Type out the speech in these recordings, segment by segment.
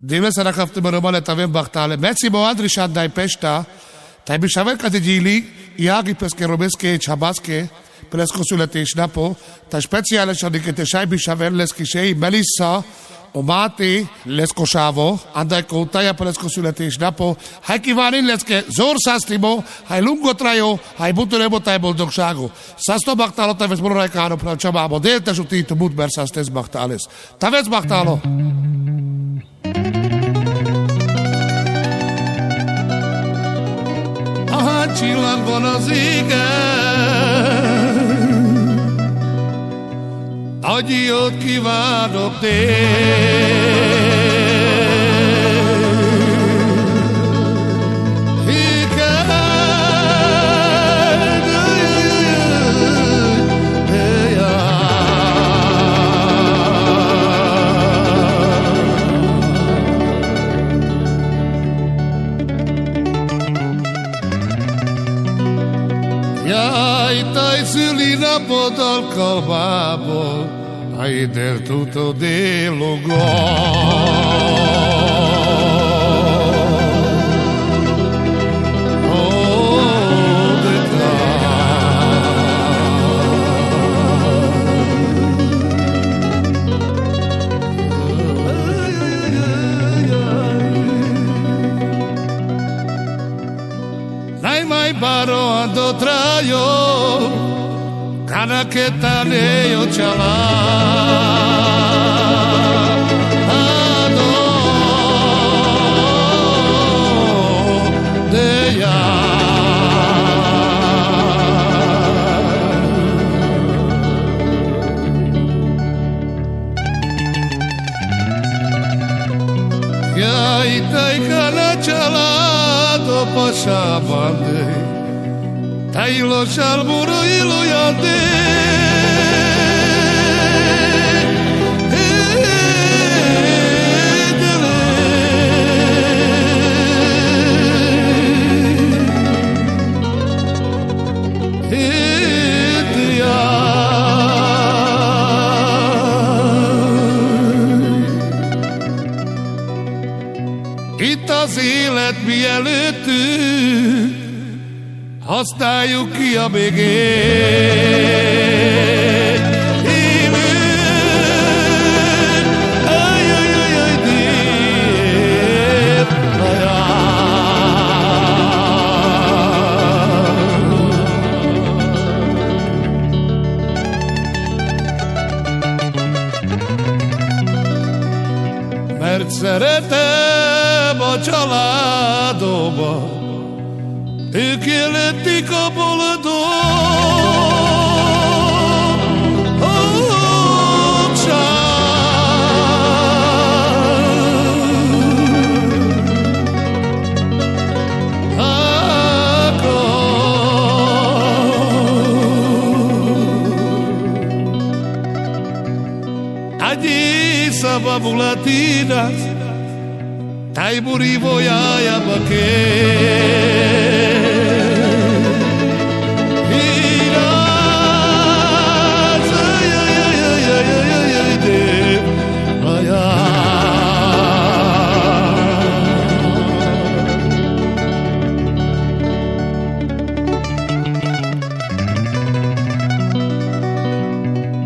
Dime se racavte normale tavem bachtale. Meci mo Andrišan daj pešta. Taj bi šavelka de dili, jagi peske robeske čabaske, presko su leteš napo, ta speciale šadike te šaj bi šavel leski šej melissa, omati lesko šavo, andaj koutaja presko su leteš napo, haj kivanin leske zor sastimo, haj lungo trajo, haj butu nebo taj bol dok šagu. Sasto bachtalo ta vez moraj kano pravčamamo, delte žu ti tu mutber sastes bachtales. Ta vez bachtalo. Csillag van az égen, nagy jót kívánok Jaj, taj szülinapod alkalmából, ha ide tudod mai paro ando traio, cada que tane yo chala. Ya itai kana chala do pasabande. Tailo shalmuro ilo yande Itt az élet mielőttünk, használjuk ki a végét. Élő, ajajajaj, dél, mert szeretem a családomat, ők jelentik a boldog Allí saba mulatinas, tai murivo ya baque.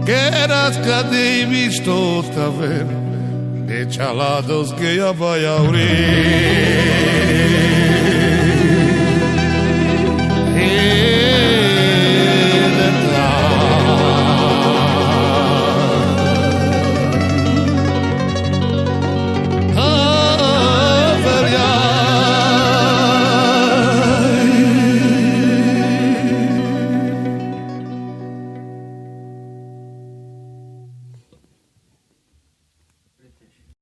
Queras cadê visto tá vendo de chalados que ya vaya a abrir.